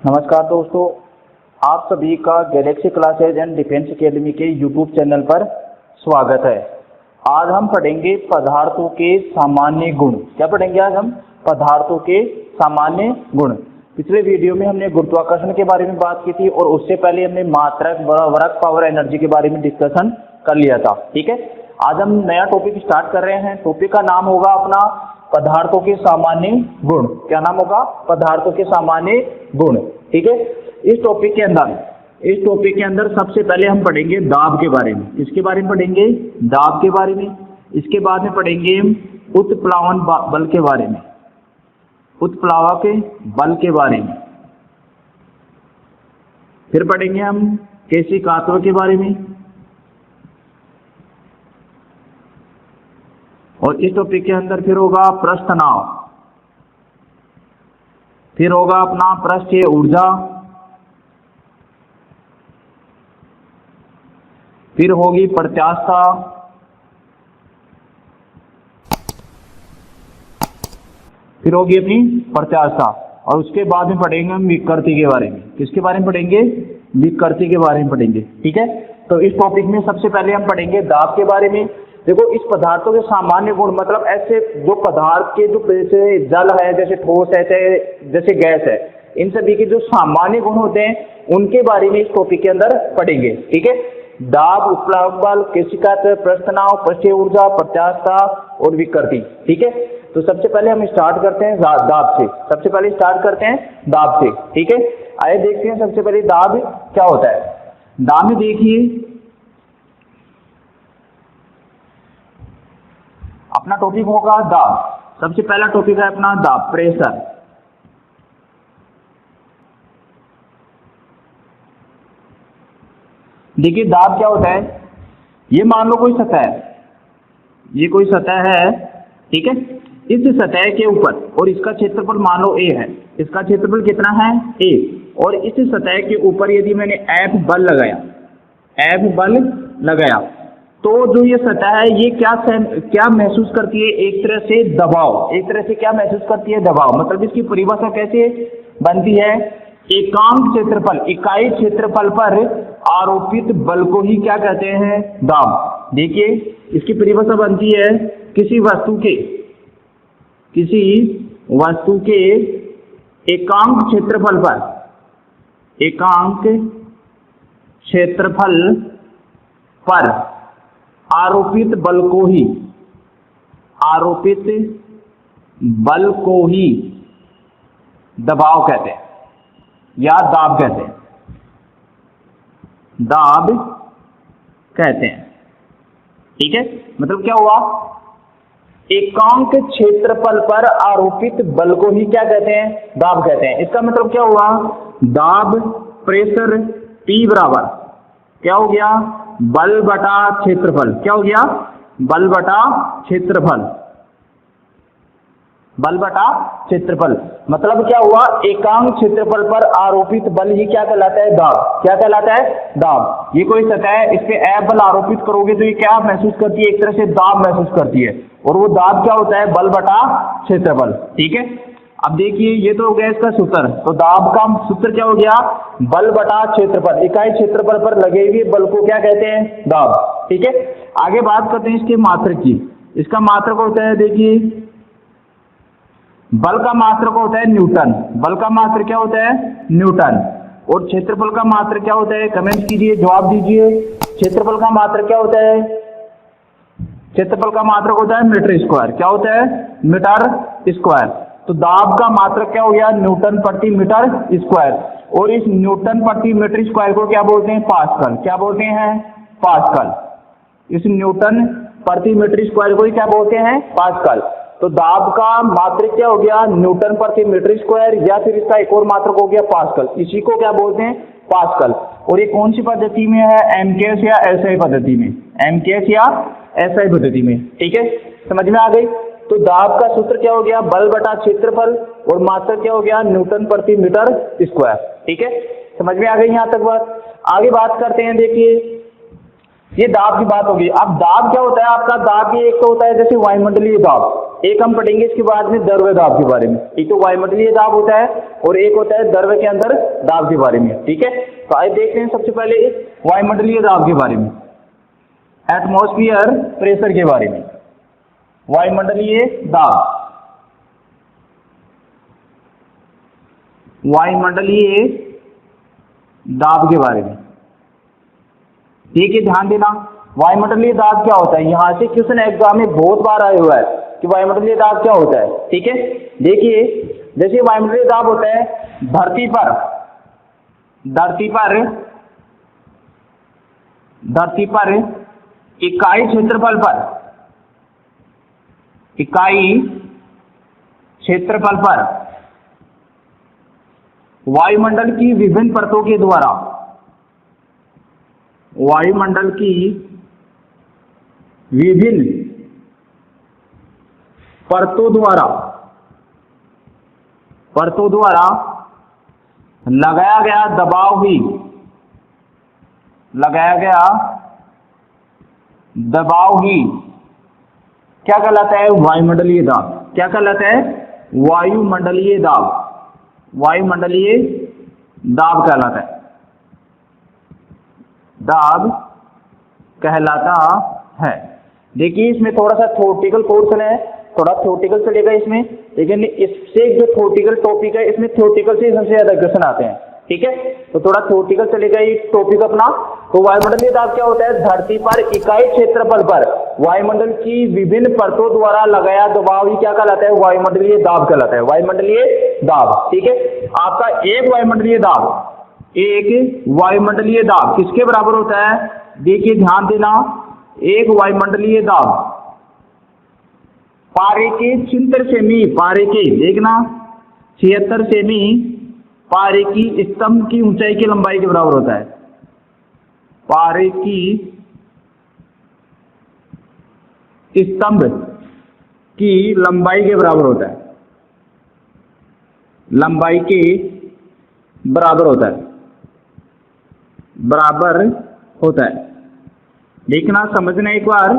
नमस्कार दोस्तों, आप सभी का Galaxy classes and defence academy के यूट्यूब चैनल पर स्वागत है। आज हम पढ़ेंगे पदार्थों के सामान्य गुण। क्या पढ़ेंगे आज हम? पदार्थों के सामान्य गुण। पिछले वीडियो में हमने गुरुत्वाकर्षण के बारे में बात की थी और उससे पहले हमने मात्रक, वर्क, पावर, एनर्जी के बारे में डिस्कशन कर लिया था। ठीक है, आज हम नया टॉपिक स्टार्ट कर रहे हैं। टॉपिक का नाम होगा अपना पदार्थों के सामान्य गुण। क्या नाम होगा? पदार्थों के सामान्य गुण। ठीक है, इस टॉपिक के अंदर सबसे पहले हम पढ़ेंगे दाब के बारे में। इसके बारे में पढ़ेंगे दाब के बारे में। इसके बाद में पढ़ेंगे उत्प्लावन बल के बारे में, उत्प्लावक बल के बारे में। फिर पढ़ेंगे हम केशिकात्व के बारे में। और इस टॉपिक के अंदर फिर होगा पृष्ठ नाव, फिर होगा अपना पृष्ठीय ऊर्जा, फिर होगी प्रत्यास्था, फिर होगी अपनी प्रत्यास्था। और उसके बाद में पढ़ेंगे हम विकृति के बारे में। किसके बारे में पढ़ेंगे? विकृति के बारे में पढ़ेंगे। ठीक है, तो इस टॉपिक में सबसे पहले हम पढ़ेंगे दाब के बारे में। देखो, इस पदार्थों के सामान्य गुण मतलब ऐसे जो पदार्थ के जो जैसे जल है, जैसे ठोस है, जैसे गैस है, इन सभी के जो सामान्य गुण होते हैं उनके बारे में इस टॉपिक के अंदर पढ़ेंगे। ठीक है, दाब, उत्प्लावक बल, केशिकात्व, पृष्ठनाव, पृष्ठीय ऊर्जा, प्रत्यास्था और विकृति। ठीक है, तो सबसे पहले हम स्टार्ट करते हैं दाब से। सबसे पहले स्टार्ट करते हैं दाब से। ठीक है, आइए देखते हैं सबसे पहले दाब क्या होता है। दाब में देखिए, अपना टॉपिक होगा दाब। सबसे पहला टॉपिक है अपना दाब, प्रेशर। देखिए दाब क्या होता है। ये मान लो कोई सतह है, ये कोई सतह है। ठीक है, इस सतह के ऊपर, और इसका क्षेत्रफल मान लो a है। इसका क्षेत्रफल कितना है? a। और इस सतह के ऊपर यदि मैंने F बल लगाया, तो जो ये सतह है ये क्या महसूस करती है? एक तरह से दबाव। एक तरह से क्या महसूस करती है? दबाव। मतलब इसकी परिभाषा कैसे बनती है? एकांक क्षेत्रफल, इकाई क्षेत्रफल पर आरोपित बल को ही क्या कहते हैं? दाब। देखिए, इसकी परिभाषा बनती है किसी वस्तु के एकांक क्षेत्रफल पर आरोपित बल को ही दबाव कहते हैं या दाब कहते हैं। दाब कहते हैं। ठीक है, मतलब क्या हुआ? एकांक क्षेत्रफल पर आरोपित बल को ही क्या कहते हैं? दाब कहते हैं। इसका मतलब क्या हुआ? दाब, प्रेशर P बराबर क्या हो गया? बल बटा क्षेत्रफल। क्या हो गया? बल बटा क्षेत्रफल। मतलब क्या हुआ? एकांक क्षेत्रफल पर आरोपित बल ही क्या कहलाता है? दाब। क्या कहलाता है? दाब। ये कोई सतह है, इस पे F बल आरोपित करोगे तो ये क्या महसूस करती है? एक तरह से दाब महसूस करती है। और वो दाब क्या होता है? बल बटा क्षेत्रफल। ठीक है, अब देखिए, ये तो हो गया इसका सूत्र। तो दाब का सूत्र क्या हो गया? बल बटा क्षेत्रफल। इकाई क्षेत्रफल पर लगे हुए बल को क्या कहते हैं? दाब। ठीक है, आगे बात करते हैं इसके मात्रक की। इसका मात्रक होता है, देखिए, बल का मात्रक होता है न्यूटन। बल का मात्रक क्या होता है? न्यूटन। और क्षेत्रफल का मात्रक क्या होता है? कमेंट कीजिए, जवाब दीजिए। क्षेत्रफल का मात्रक क्या होता है? क्षेत्रफल का मात्रक होता है मीटर स्क्वायर। क्या होता है? Metre square. तो दाब का मात्रक क्या हो गया? न्यूटन प्रति मीटर स्क्वायर। और इस न्यूटन प्रति मीटर स्क्वायर को क्या बोलते हैं? पास्कल। क्या बोलते हैं? पास्कल। इस न्यूटन प्रति मीटर स्क्वायर को ही क्या बोलते हैं? पास्कल। तो दाब का मात्रक क्या हो गया? न्यूटन प्रति मीटर स्क्वायर, या फिर इसका एक और मात्रक हो गया पास्कल। इसी को क्या बोलते हैं? पास्कल। और ये कौन सी पद्धति में है? एमकेएस या एसआई पद्धति में। एमकेएस या एसआई पद्धति में। ठीक है, समझ में आ गई? तो दाब का सूत्र क्या हो गया? बल बटा क्षेत्रफल। और मात्रक क्या हो गया? न्यूटन प्रति मीटर स्क्वायर। ठीक है, समझ में आ गई यहाँ तक बात? आगे बात करते हैं। देखिए, ये दाब की बात होगी। अब दाब क्या होता है आपका, दाब ये एक तो होता है जैसे वायुमंडलीय दाब, एक हम पढ़ेंगे इसके बाद में द्रव्य दाब के बारे में। एक तो वायुमंडलीय दाब होता है और एक होता है द्रव्य के अंदर दाब के बारे में, ठीक है। तो आइए देखते हैं सबसे पहले इस वायुमंडलीय दाब के बारे में, एटमॉस्फेयर प्रेशर के बारे में। वायुमंडलीय दाब, वायुमंडलीय दाब के बारे में, ठीक है। ध्यान देना, वायुमंडलीय दाब क्या होता है, यहां से क्वेश्चन एग्जाम में बहुत बार आया हुआ है कि वायुमंडलीय दाब क्या होता है, ठीक है। देखिए जैसे वायुमंडलीय दाब होता है धरती पर इकाई क्षेत्रफल पर वायुमंडल की विभिन्न परतों के द्वारा, वायुमंडल की विभिन्न परतों द्वारा लगाया गया दबाव ही क्या कहलाता है, वायुमंडलीय दाब। क्या कहलाता है, वायुमंडलीय दाब कहलाता है, दाब कहलाता है। देखिए इसमें थोड़ा सा थ्योरेटिकल पोर्शन है, थोड़ा थ्योरेटिकल चलेगा इसमें, लेकिन इससे जो थ्योरेटिकल टॉपिक है इसमें थ्योरेटिकल से सबसे ज्यादा क्वेश्चन आते हैं, ठीक है। तो थोड़ा थ्योरेटिकल चलेगा ये टॉपिक अपना। तो वायुमंडलीय दाब क्या होता है, धरती पर इकाई क्षेत्रफल पर वायुमंडल की विभिन्न परतों द्वारा लगाया दबाव ही क्या कहलाता है, वायुमंडलीय दाब कहलाता है, वायुमंडलीय दाब, ठीक है। आपका एक वायुमंडलीय दाब किसके बराबर होता है, देखिए ध्यान देना, एक वायुमंडलीय दाब पारे के 76 सेमी, पारे के देखना 76 सेमी पारे की स्तंभ की ऊंचाई की लंबाई के बराबर होता है, पारे की स्तंभ की लंबाई के बराबर होता है, लंबाई के बराबर होता है। देखना समझना एक बार,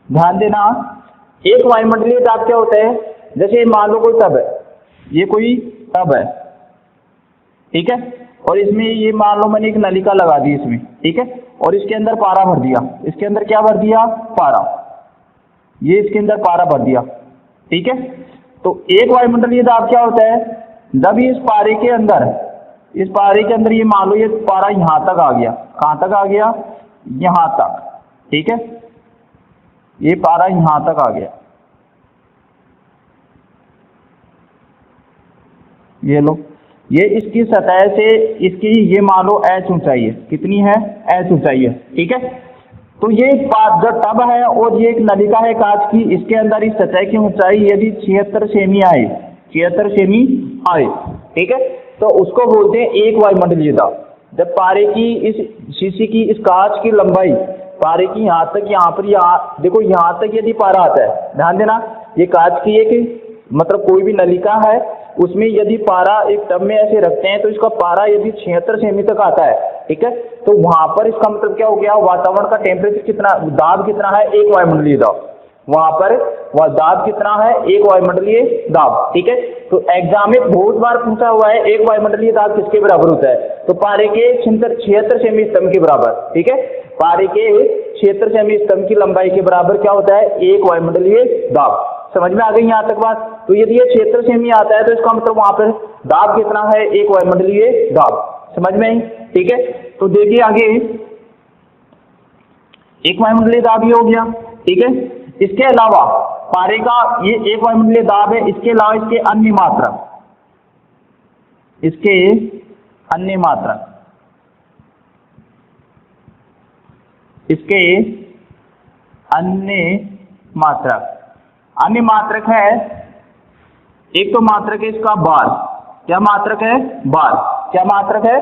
ध्यान देना। एक वायुमंडलीय दाब क्या होता है, जैसे मान लो कोई टब है, ये कोई टब है, ठीक है, और इसमें ये मान लो मैंने एक नलिका लगा दी इसमें, ठीक है, और इसके अंदर पारा भर दिया, इसके अंदर क्या भर दिया, पारा, ये इसके अंदर पारा भर दिया, ठीक है। तो एक वायुमंडलीय दाब क्या होता है, जब इस पारे के अंदर ये मान लो ये पारा यहां तक आ गया, कहां तक आ गया, यहां तक, ठीक है, ये पारा यहां तक आ गया, ये लो, ये इसकी सतह से इसकी ये मान लो h ऊंचाई है, कितनी है, h ऊंचाई है, ठीक है। तो ये जो टब है और ये एक नलिका है कांच की, इसके अंदर इस सतह की ऊंचाई यदि 76 सेमी आए, 76 सेमी आए, ठीक है, तो उसको बोलते हैं एक वायुमंडलीय दाब। जब पारे की इस शीशी की इस कांच की लंबाई पारे की यहाँ तक, यहाँ पर देखो यहाँ तक यदि पारा आता है, ध्यान देना, ये कांच की एक मतलब कोई भी नलिका है, उसमें यदि पारा एक टब में ऐसे रखते हैं तो इसका पारा यदि 76 सेमी तक आता है, ठीक है, तो वहां पर इसका मतलब क्या हो गया, वातावरण का टेम्परेचर कितना, दाब कितना है, एक वायुमंडलीय दाब, वहां पर वह दाब कितना है, एक वायुमंडलीय दाब, ठीक है। तो एग्जाम में बहुत बार पूछा हुआ है एक वायुमंडलीय दाब किसके बराबर होता है, तो पारे के 76 सेमी स्तंभ के बराबर, ठीक है, पारे के 76 सेमी स्तंभ की लंबाई के बराबर क्या होता है, एक वायुमंडलीय दाब। समझ में आ गई यहाँ तक बात। तो यदि ये 76 सेमी आता है तो इसका मतलब वहां पर दाब कितना है, एक वायुमंडलीय दाब, समझ में आई, ठीक है। तो देखिए आगे, एक वायुमंडलीय दाब ये हो गया, ठीक है। इसके अलावा पारे का ये एक वायुमंडलीय दाब है, इसके अलावा इसके अन्य मात्रक, अन्य मात्रक है, एक तो मात्रक है इसका बार, क्या मात्रक है, बार, क्या मात्रक है,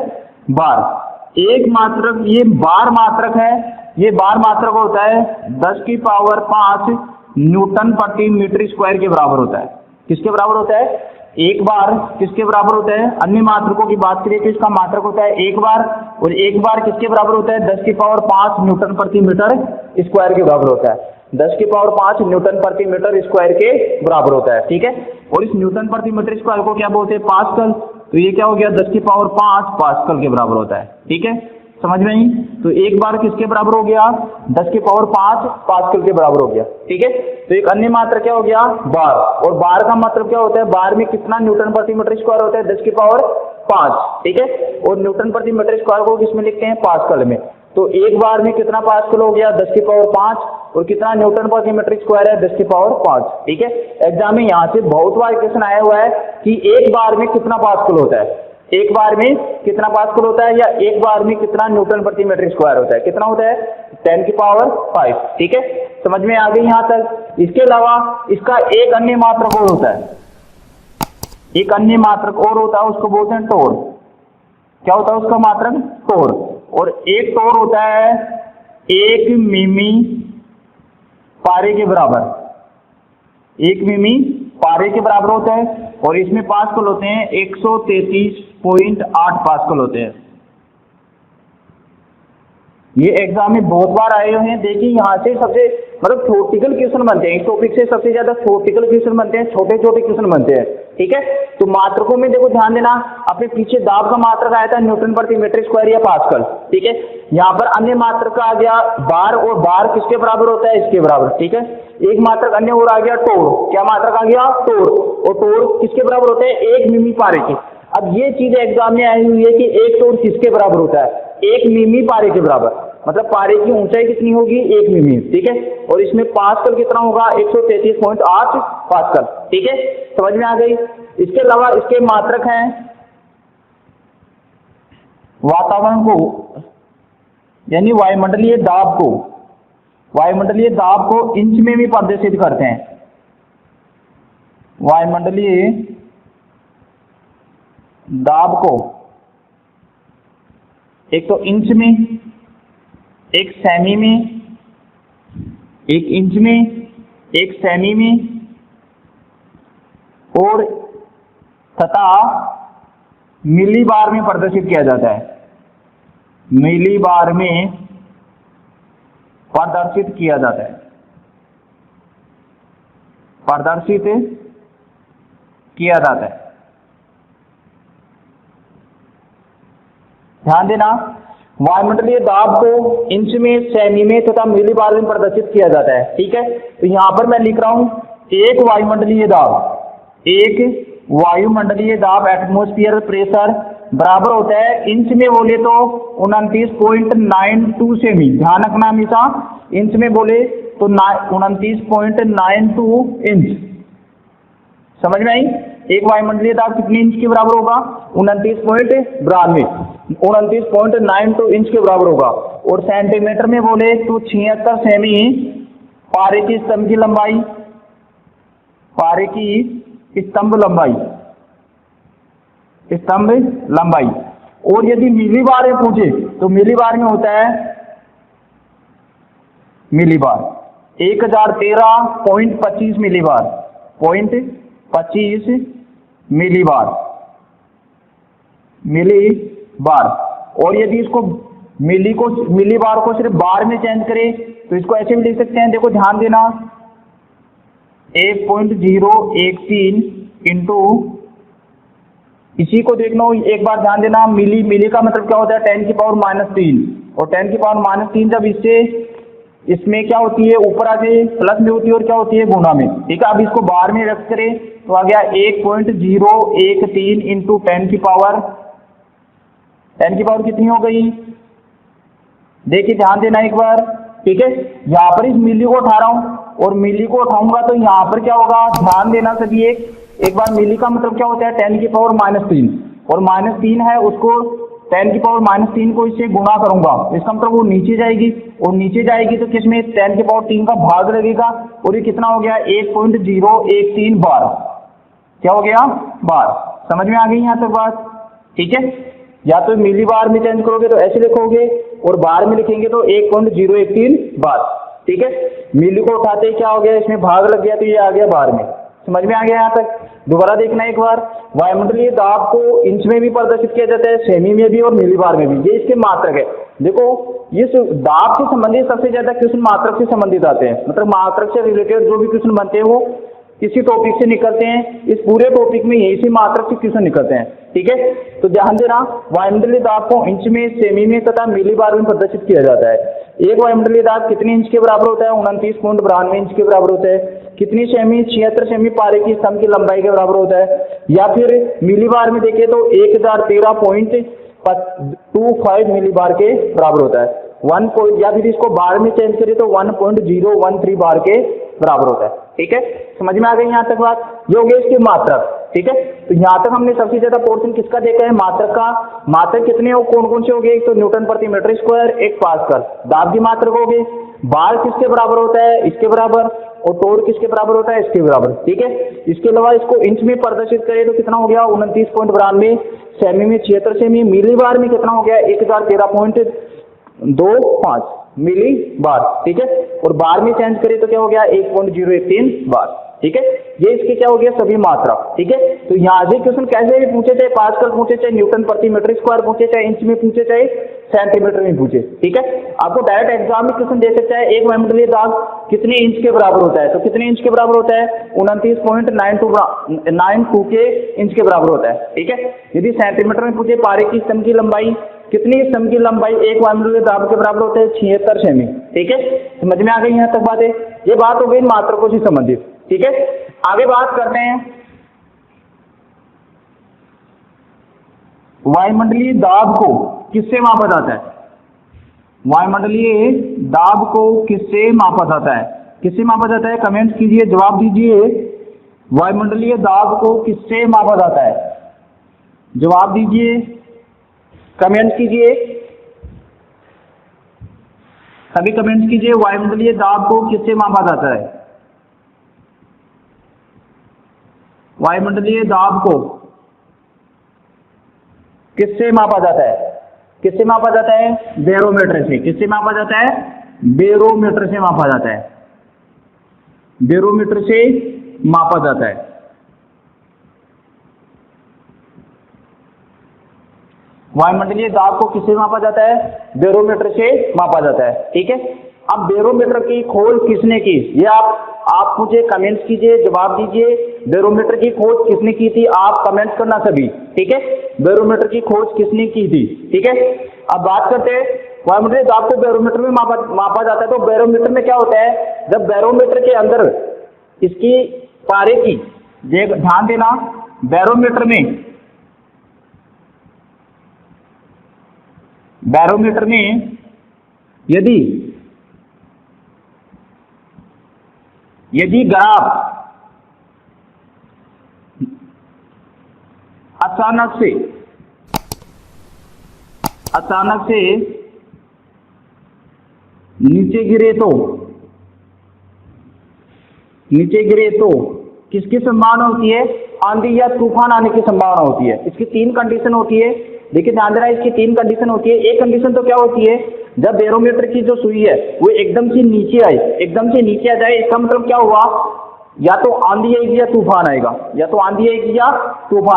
बार। एक मात्रक ये बार मात्रक है, ये बार मात्रक होता है 10 की पावर 5 न्यूटन प्रति मीटर स्क्वायर के बराबर होता है, किसके बराबर होता है, एक बार किसके बराबर होता है, अन्य मात्रकों की बात करें तो इसका मात्रक होता है एक बार, और एक बार किसके बराबर होता है 10 की पावर 5 न्यूटन प्रति मीटर स्क्वायर के बराबर होता है। 10 की पावर 5 न्यूटन प्रति मीटर स्क्वायर के बराबर होता है, ठीक है। और इस न्यूटन प्रति मीटर स्क्वायर को क्या बोलते हैं, पास्कल। तो ये क्या हो गया 10 की पावर 5 पास्कल के बराबर होता है, ठीक है, समझ में आई। तो एक बार किसके बराबर हो गया 10 की पावर 5 पास्कल के बराबर हो गया, ठीक है। तो एक अन्य मात्रा क्या हो गया बार, और बार का मतलब क्या होता है, बार में कितना न्यूटन प्रति मीटर स्क्वायर होता है 10 की पावर 5, ठीक है। और न्यूटन प्रति मीटर स्क्वायर को किसमें लिखते हैं, पास्कल में। तो एक बार में कितना पास्कल हो गया 10 की पावर 5, और कितना न्यूटन प्रति मीटर स्क्वायर है 10 की पावर 5, ठीक है। एग्जाम में यहाँ से बहुत बार क्वेश्चन आया हुआ है कि एक बार में कितना पास्कल होता है, एक बार में कितना पास्कल होता है, या एक बार में कितना न्यूटन प्रति मीटर स्क्वायर होता है, कितना होता है 10 की पावर 5, ठीक है, समझ में आ गई यहाँ तक। इसके अलावा इसका एक अन्य मात्रक और होता है, एक अन्य मात्रक और होता है, उसको बोलते हैं टोर। क्या होता है उसका मात्रक, टोर। और एक टोर होता है 1 मिमी पारे के बराबर, 1 मिमी पारे के बराबर होता है, और इसमें पास्कल होते हैं 133.8 पास्कल होते हैं। ये एग्जाम में बहुत बार आए हुए हैं। देखिए यहाँ से सबसे मतलब थ्योरेटिकल क्वेश्चन बनते हैं, इस टॉपिक से सबसे ज्यादा थ्योरेटिकल क्वेश्चन बनते हैं, छोटे छोटे क्वेश्चन बनते हैं, ठीक है। तो मात्रकों में देखो ध्यान देना, अपने पीछे दाब का मात्रक आया था न्यूटन प्रति मीटर स्क्वायर या पास्कल, ठीक है। यहाँ पर अन्य मात्रक का आ गया बार, और बार किसके बराबर होता है, इसके बराबर, ठीक है। एक मात्रक अन्य और आ गया टोर। क्या मात्रक आ गया, टोर। और टोर किसके बराबर होता है, 1 मिमी पारे के। अब ये चीज एग्जाम में आई हुई है कि एक टोर किसके बराबर होता है, 1 मिमी पारे के बराबर, मतलब पारे की ऊंचाई कितनी होगी 1 मिमी, ठीक है। और इसमें पास्कल कितना होगा 133.8 पास्कल, ठीक है, समझ में आ गई। इसके अलावा इसके मात्रक हैं वातावरण को, यानी वायुमंडलीय दाब को, वायुमंडलीय दाब को इंच में भी प्रदर्शित करते हैं। वायुमंडलीय दाब को एक तो इंच में, एक सेमी में, एक इंच में, एक सेमी में, और तथा मिली बार में प्रदर्शित किया जाता है, मिली बार में प्रदर्शित किया जाता है, प्रदर्शित किया जाता है। ध्यान देना, वायुमंडलीय दाब को इंच में, सेमी में तथा मिली बार में प्रदर्शित किया जाता है, ठीक है। तो यहां पर मैं लिख रहा हूं एक वायुमंडलीय दाब, एक वायुमंडलीय दाब एटमॉस्फेयर प्रेशर बराबर होता है, इंच में बोले तो 29.92 सेमी। ध्यान रखना हमेशा, इंच में बोले तो 29.92 इंच, समझ में आई। एक वायुमंडलीय दाब कितने इंच के बराबर होगा, 29.92 इंच के बराबर होगा। और सेंटीमीटर में बोले तो 76 सेमी पारे की स्तंभ की लंबाई, पारे की स्तंभ लंबाई, स्तंभ लंबाई। और यदि मिली बार में पूछे तो मिली बार में होता है, मिली बार 1013.25 मिली बार, 0.25 मिली बार, मिली बार। और यदि इसको मिली बार को सिर्फ बार में चेंज करें तो इसको ऐसे भी लिख सकते हैं, देखो ध्यान देना, 1.013 इंटू, इसी को देखना एक बार ध्यान देना, मिली का मतलब क्या होता है 10 की पावर -3, और 10 की पावर -3 जब इससे इसमें क्या होती है ऊपर आके प्लस में होती है और क्या होती है गुणा में, ठीक है। अब इसको बार में व्यक्त करें तो आ गया 1.013 इंटू 10 की पावर कितनी हो गई, देखिए ध्यान देना एक बार, ठीक है। यहाँ पर इस मिली को उठा रहा हूं और मिली को उठाऊंगा तो यहाँ पर क्या होगा, ध्यान देना सभी, एक बार मिली का मतलब क्या होता है 10 की पावर -3, और -3 है उसको 10 की पावर -3 को इससे गुणा करूंगा, इसका मतलब वो नीचे जाएगी, और नीचे जाएगी तो किसमें 10 की पावर 3 का भाग लगेगा, और ये कितना हो गया 1.013 बार, क्या हो गया बार। समझ में आ गई यहाँ तक बात, ठीक है। या तो मिली बार में चेंज करोगे तो ऐसे लिखोगे, और बार में लिखेंगे तो 1.013 बार, ठीक है। मिली को उठाते ही क्या हो गया, इसमें भाग लग गया तो ये आ गया बार में, समझ में आ गया यहाँ तक। दोबारा देखना एक बार, वायुमंडलीय दाब को इंच में भी प्रदर्शित किया जाता है, सेमी में भी और मिलीबार में भी। ये इसके मात्रक है। देखो इस दाब से संबंधित सबसे ज्यादा क्वेश्चन मात्रक से संबंधित आते हैं, मतलब मात्रक से रिलेटेड जो भी क्वेश्चन बनते हैं वो इसी टॉपिक से निकलते हैं। इस पूरे टॉपिक में यही से मात्रक से क्वेश्चन निकलते हैं, ठीक है। तो ध्यान देना, वायुमंडलीय दाब को इंच में, सेमी में तथा मिलीबार में प्रदर्शित किया जाता है। एक वायुमंडलीय दाब कितने इंच के बराबर होता है? 29.92 इंच के बराबर होता है। कितनी सेमी? 76 सेमी पारे की स्तंभ की लंबाई के बराबर होता है। या फिर मिलीबार में देखें तो 1013.25 मिलीबार के बराबर होता है। 1 पॉइंट, या फिर इसको बार में चेंज करें तो 1.013 बार के बराबर होता है, ठीक है। समझ में आ गई यहाँ तक बात? ये हो गया इसके मात्रक, ठीक है। तो यहाँ तक हमने सबसे ज्यादा पोर्शन किसका देखा है? मात्रक का। मात्रक कितने हो, कौन कौन से हो गए? एक तो न्यूटन प्रति मीटर स्क्वायर, एक पास्कल। दाब की मात्रक हो गए। बार किसके बराबर होता है? इसके बराबर। और टोर किसके बराबर होता है? इसके बराबर, ठीक है। इसके अलावा इसको इंच में प्रदर्शित करें तो कितना हो गया? 29.92। सेमी में 76 सेमी। मिलीबार में कितना हो गया? 1013.25 मिली बार, ठीक है। और बार में चेंज करें तो क्या हो गया? 1.013 बार, ठीक है। ये इसके क्या हो गया? सभी मात्रा, ठीक है। तो यहाँ से क्वेश्चन कैसे भी पूछे, चाहे पास्कल पूछे, चाहे न्यूटन प्रति मीटर स्क्वायर पूछे, चाहे इंच में पूछे, चाहे सेंटीमीटर में पूछे, ठीक है। आपको डायरेक्ट एग्जाम में क्वेश्चन दे सकता है, एक वायुमंडलीय दाब कितने इंच के बराबर होता है? तो कितने इंच के बराबर होता है? 29.92 के इंच के बराबर होता है, ठीक है। यदि सेंटीमीटर में पूछे, पारे की स्तंभ की लंबाई कितनी? स्तंभ की लंबाई एक वायुमंडलीय दाब के बराबर होता है 76 सेमी, ठीक है। समझ में आ गई यहाँ तक बात है? ये बात हो गई मात्रकों से संबंधित, ठीक है। आगे बात करते हैं वायुमंडलीय दाब को किससे मापा जाता है? वायुमंडलीय दाब को किससे मापा जाता है? किससे मापा जाता है? कमेंट कीजिए, जवाब दीजिए। वायुमंडलीय दाब को किससे मापा जाता है? जवाब दीजिए, कमेंट कीजिए, सभी कमेंट कीजिए। वायुमंडलीय दाब को किससे मापा जाता है? वायुमंडलीय दाब को किससे मापा जाता है? किससे मापा जाता है? बैरोमीटर से। किससे मापा जाता है? बैरोमीटर से मापा जाता है। बैरोमीटर से मापा जाता है। वायुमंडलीय दाब को किससे मापा जाता है? बैरोमीटर से मापा जाता है, ठीक है। अब बैरोमीटर की खोज किसने की? ये आप मुझे कमेंट्स कीजिए, जवाब दीजिए। बैरोमीटर की खोज किसने की थी? आप कमेंट्स करना सभी, ठीक है। बैरोमीटर की खोज किसने की थी, ठीक है। अब बात करते हैं वायुमंडलीय दाब को बैरोमीटर में मापा जाता है। तो बैरोमीटर में क्या होता है? जब बैरोमीटर के अंदर इसकी पारे की, ध्यान देना, बैरोमीटर में यदि ग्राफ अचानक से नीचे गिरे तो किसकी संभावना होती है? आंधी या तूफान आने की संभावना होती है। इसकी 3 कंडीशन होती है। देखिए ध्यान देना, इसकी 3 कंडीशन होती है। एक कंडीशन तो क्या होती है? जब बैरोमीटर की जो सुई है वो एकदम से नीचे आ जाए, इसका मतलब क्या हुआ? या तो आंधी आएगी या तूफान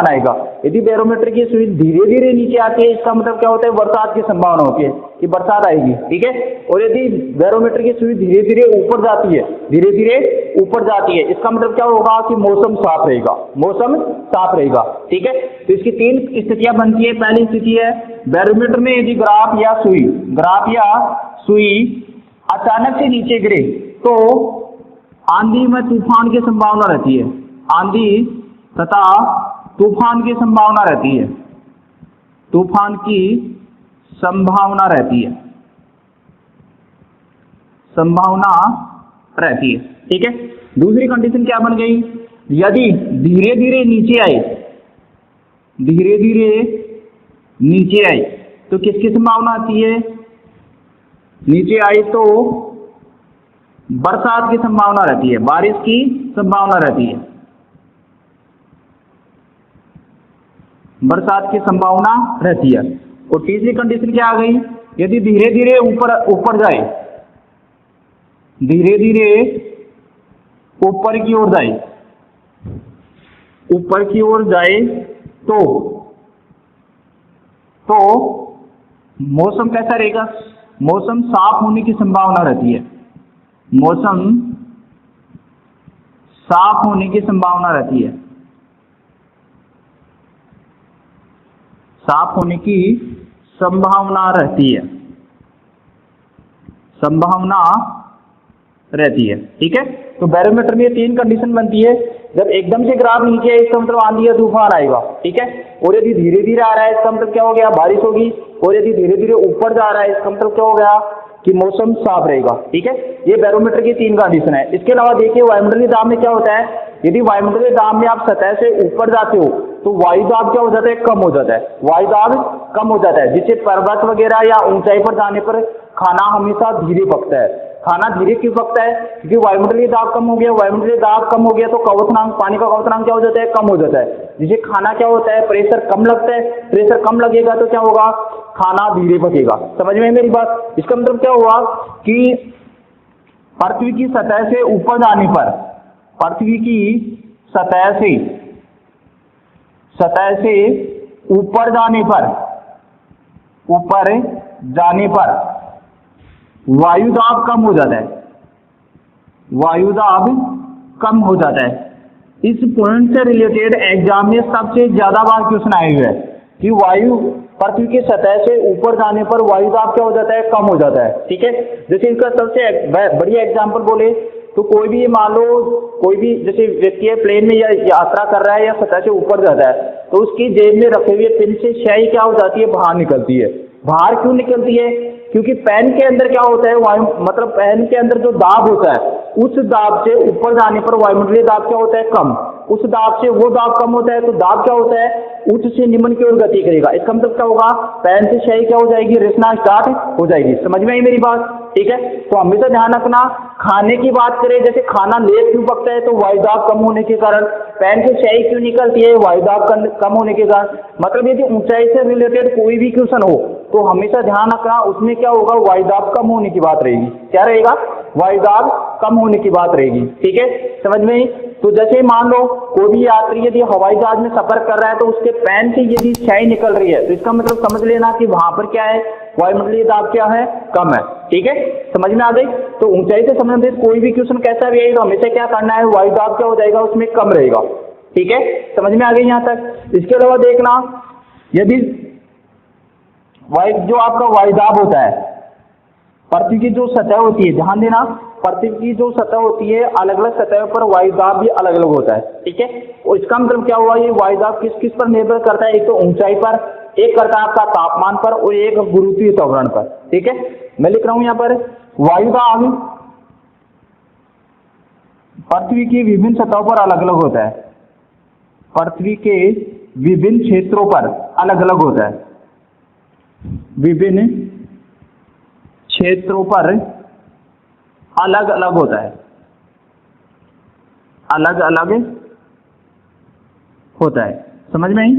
आएगा, यदि बैरोमीटर की सुई धीरे धीरे नीचे आती है, इसका मतलब क्या होता है? बरसात की संभावना होती है कि बरसात आएगी, ठीक है। और यदि बैरोमीटर की सुई धीरे धीरे ऊपर जाती है, इसका मतलब क्या होगा? कि मौसम साफ रहेगा, ठीक है। तो इसकी 3 स्थितियां बनती है। पहली स्थिति है बैरोमीटर में यदि ग्राफ या सुई अचानक से नीचे गिरे तो आंधी में तूफान की संभावना रहती है। आंधी तथा तूफान की संभावना रहती है। ठीक है। दूसरी कंडीशन क्या बन गई? यदि धीरे धीरे नीचे आए तो किसकी संभावना आती है? नीचे आई तो बरसात की संभावना रहती है, बारिश की संभावना रहती है, और तीसरी कंडीशन क्या आ गई? यदि धीरे धीरे ऊपर जाए, ऊपर की ओर जाए, ऊपर की ओर जाए तो मौसम कैसा रहेगा? मौसम साफ होने की संभावना रहती है। मौसम साफ होने की संभावना रहती है। साफ होने की संभावना रहती है। संभावना रहती है। ठीक है, तो बैरोमीटर में ये 3 कंडीशन बनती है। जब एकदम से ग्राफ नीचे है इसका मतलब आंधी या तूफान आएगा। ठीक है, और यदि धीरे धीरे आ रहा है इसका मतलब क्या हो गया? बारिश होगी। और यदि धीरे धीरे ऊपर जा रहा है इसका मतलब क्या हो गया? कि मौसम साफ रहेगा। ठीक है, ये बैरोमीटर की 3 कंडीशन है। इसके अलावा देखिए वायुमंडलीय दाब में क्या होता है? यदि वायुमंडलीय दाब में आप सतह से ऊपर जाते हो तो वायु दाब क्या हो जाता है? कम हो जाता है। वायु दाब कम हो जाता है, जिससे पर्वत वगैरह या ऊंचाई पर जाने पर खाना हमेशा धीरे पकता है। खाना धीरे क्यों पकता है? क्योंकि वायुमंडलीय दाब कम हो गया। वायुमंडलीय दाब कम हो गया तो क्वथनांक, पानी का क्वथनांक क्या हो जाता है? कम हो जाता है, जिससे खाना क्या होता है? प्रेशर कम लगता है। प्रेशर कम लगेगा तो क्या होगा? खाना धीरे पकेगा। समझ में मेरी बात? इसका मतलब क्या हुआ कि पृथ्वी की सतह से ऊपर जाने पर, पृथ्वी की सतह से ऊपर जाने पर वायु दाब कम हो जाता है। वायु दाब कम हो जाता है। इस पॉइंट से रिलेटेड एग्जाम में सबसे ज्यादा बार क्वेश्चन आए हुए हैं कि वायु पृथ्वी की सतह से ऊपर जाने पर वायु दाब क्या हो जाता है? कम हो जाता है। ठीक है, जैसे इसका सबसे बढ़िया एग्जाम्पल बोले तो कोई भी मान लो, कोई भी जैसे व्यक्ति है प्लेन में या यात्रा कर रहा है या सतह से ऊपर जाता है तो उसकी जेब में रखे हुए पेन से स्याही क्या हो जाती है? बाहर निकलती है। बाहर क्यों निकलती है? क्योंकि पेन के अंदर क्या होता है? वायु मतलब पेन के अंदर जो दाब होता है उस दाब से ऊपर जाने पर वायुमंडलीय दाब क्या होता है? कम। उस दाब से वो दाब कम होता है तो दाब क्या होता है? उच्च से निम्न की ओर गति करेगा। इसका मतलब क्या होगा? पेन से स्याही क्या हो जाएगी? रिसना स्टार्ट हो जाएगी। समझ में आई मेरी बात? ठीक है, तो हमेशा ध्यान रखना। खाने की बात करें, जैसे खाना लेट क्यों पकता है? तो वायु दाब कम होने के कारण। पेन से स्याही क्यों निकलती है? वायु दाब कम होने के कारण। मतलब यदि ऊंचाई से रिलेटेड कोई भी क्वेश्चन हो तो हमेशा ध्यान रखना उसमें क्या होगा? वायु दाब कम होने की बात रहेगी। क्या रहेगा? वायु दाब कम होने की बात रहेगी। ठीक है, समझ में? तो जैसे मान लो कोई भी यात्री यदि हवाई जहाज में सफर कर रहा है तो उसके पैन से यदि स्याही निकल रही है तो इसका मतलब समझ लेना कि वहां पर क्या है? वायुमंडलीय दाब क्या है? कम है। ठीक है, समझ में आ गई? तो ऊंचाई से संबंधित कोई भी क्वेश्चन कैसा भी आए तो हमेशा क्या करना है? वायु दाब क्या हो जाएगा? उसमें कम रहेगा। ठीक है, समझ में आ गई यहाँ तक? इसके अलावा देखना, यदि जो आपका वायु दाब होता है, पृथ्वी की जो सतह होती है, ध्यान देना, पृथ्वी की जो सतह होती है अलग अलग सतह पर वायु दाब भी अलग अलग होता है। ठीक है, और इसका मतलब क्या हुआ? ये वायु दाब किस किस पर निर्भर करता है? एक तो ऊंचाई पर, एक करता है आपका तापमान पर और एक गुरुत्वीय त्वरण पर। ठीक है, मैं लिख रहा हूं यहां पर वायु दाब पृथ्वी की विभिन्न सतहों पर अलग अलग होता है। पृथ्वी के विभिन्न क्षेत्रों पर अलग अलग होता है। विभिन्न क्षेत्रों पर अलग अलग होता है। अलग अलग होता है। समझ में आई?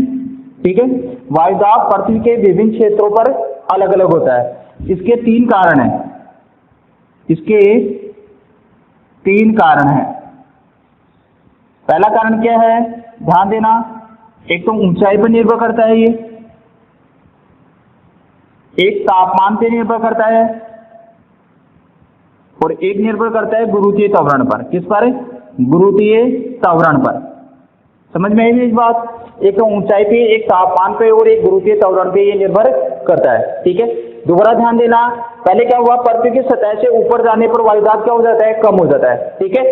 ठीक है, वायु दाब पृथ्वी के विभिन्न क्षेत्रों पर अलग अलग होता है। इसके 3 कारण हैं। इसके 3 कारण हैं। पहला कारण क्या है? ध्यान देना, एक तो ऊंचाई पर निर्भर करता है, ये एक तापमान पर निर्भर करता है और एक निर्भर करता है गुरुत्वीय त्वरण पर। किस पर? गुरुत्वीय त्वरण पर। समझ में आई इस बात? एक तो ऊंचाई पे, एक तापमान पे और एक गुरुत्वीय त्वरण पे ये निर्भर करता है। ठीक है, दोबारा ध्यान देना, पहले क्या हुआ? पृथ्वी की सतह से ऊपर जाने पर वायु दाब क्या हो जाता है? कम हो जाता है। ठीक है,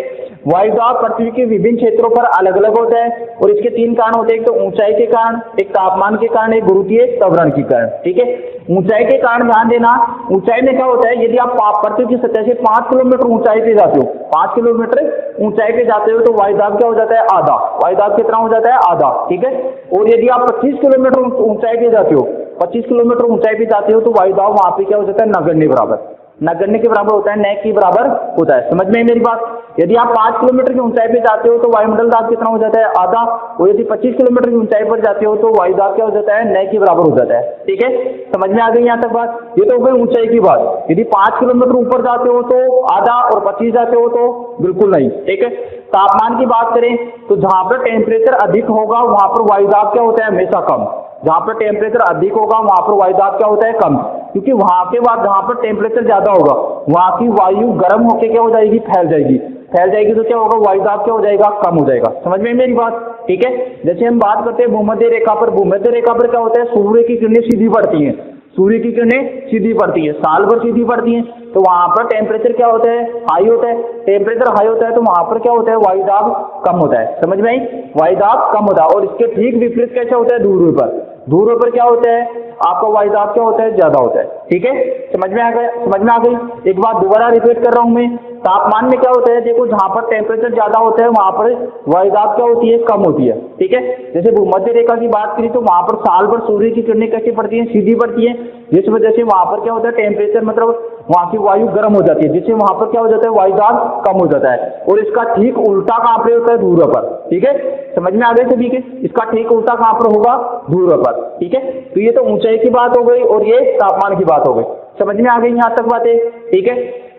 वायु दाब पृथ्वी के विभिन्न क्षेत्रों पर अलग अलग होता है और इसके 3 कारण होते हैं, एक तो ऊंचाई के कारण, एक तापमान के कारण, एक गुरुत्वीय त्वरण के कारण। ठीक है, ऊंचाई के कारण ध्यान देना, ऊंचाई में क्या होता है? यदि आप पृथ्वी की सतह से 5 किलोमीटर ऊंचाई पे जाते हो, 5 किलोमीटर ऊंचाई पे जाते हो तो वायु दाब क्या हो जाता है? आधा। वायु दाब कितना हो जाता है? आधा। ठीक है, और यदि आप 25 किलोमीटर ऊंचाई पे जाते हो, 25 किलोमीटर ऊंचाई पे जाते हो तो वायु दाब वहां पे क्या हो जाता है? नगण्य बराबर। नगण्य के बराबर होता है, न के बराबर होता है। समझ में है मेरी बात? यदि आप 5 किलोमीटर की ऊंचाई पे जाते हो तो वायुमंडल दाब कितना हो जाता है? आधा। और यदि 25 किलोमीटर की ऊंचाई पर जाते हो तो वायु दाब क्या हो जाता है? न के बराबर हो जाता है। ठीक है, समझ में आ गई यहाँ तक बात? ये तो हो गई ऊंचाई की बात। यदि 5 किलोमीटर ऊपर जाते हो तो आधा और 25 जाते हो तो बिल्कुल नहीं। ठीक है, तापमान की बात करें तो जहां पर टेम्परेचर अधिक होगा वहां पर वायु दाब क्या होता है? हमेशा कम। जहां पर टेम्परेचर अधिक होगा वहां पर वायु दाब क्या होता है? कम। क्योंकि वहां के बाद जहां पर टेम्परेचर ज्यादा होगा वहां की वायु गर्म होकर क्या हो जाएगी? फैल जाएगी। फैल जाएगी तो क्या होगा? वायु दाब क्या हो जाएगा? कम हो जाएगा। समझ में मेरी बात? ठीक है, जैसे हम बात करते हैं भूमध्य रेखा पर, भूमध्य रेखा पर क्या होता है? सूर्य की किरणें सीधी पड़ती हैं, सूर्य की किरणें सीधी पड़ती है, साल भर सीधी पड़ती हैं, तो वहां पर टेम्परेचर क्या होता है? हाई होता है। टेम्परेचर हाई होता है तो वहां पर क्या होता है? वायु दाब कम होता है। समझ में आई? वायु दाब कम होता है। और इसके ठीक विपरीत कैसे होता है? ध्रुव पर, ध्रुव पर क्या होता है? आपका वायु दाब क्या होता है? ज्यादा होता है। ठीक है, समझ में आ गया? समझ में आ गई? एक बात दोबारा रिपीट कर रहा हूं मैं, तापमान में क्या होता है? देखो, जहां पर टेम्परेचर ज्यादा होता है वहां पर वायु दाब क्या होती है? कम होती है। ठीक है, जैसे भूमध्य रेखा की बात करी तो वहां पर साल भर सूर्य की किरणें कैसी पड़ती हैं? सीधी पड़ती है, जिस वजह से वहां पर क्या होता है? टेम्परेचर मतलब वहां की वायु गर्म हो जाती है, जिससे वहां पर क्या हो जाता है? वायु दाब कम हो जाता है। और इसका ठीक उल्टा कहां पर होता है? ध्रुव पर। ठीक है, समझ में आ गए सभी के? इसका ठीक उल्टा कहां पर होगा? ध्रुव पर। ठीक है, तो ये तो ऊंचाई की बात हो गई और ये तापमान की बात हो गई। समझ में आ गई यहाँ तक बातें? ठीक है,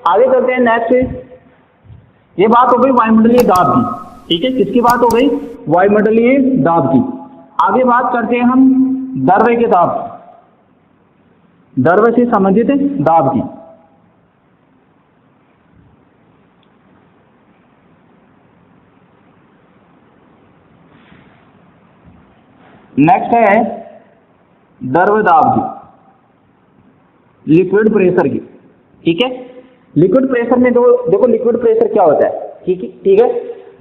आगे चलते हैं नेक्स्ट। ये बात हो गई वायुमंडलीय दाब की। ठीक है, किसकी बात हो गई? वायुमंडलीय दाब की। आगे बात करते हैं हम द्रव्य के दाब, द्रव्य से संबंधित दाब की। नेक्स्ट है द्रव्य दाब की, लिक्विड प्रेशर की। ठीक है, लिक्विड प्रेशर में देखो लिक्विड प्रेशर क्या होता है? ठीक है,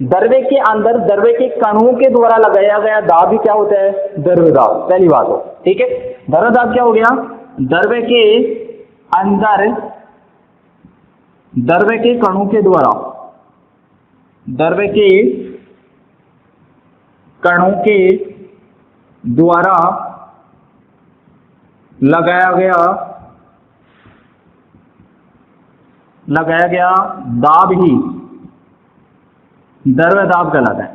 द्रव्य के अंदर द्रव्य के कणों के द्वारा लगाया गया दाब भी क्या होता है? द्रव्य दाब। पहली बात हो। ठीक है, द्रव्य दाब क्या हो गया? द्रव्य के अंदर द्रव्य के कणों के द्वारा, द्रव्य के कणों के द्वारा लगाया गया दाब ही द्रव्य दाब कहलाता है।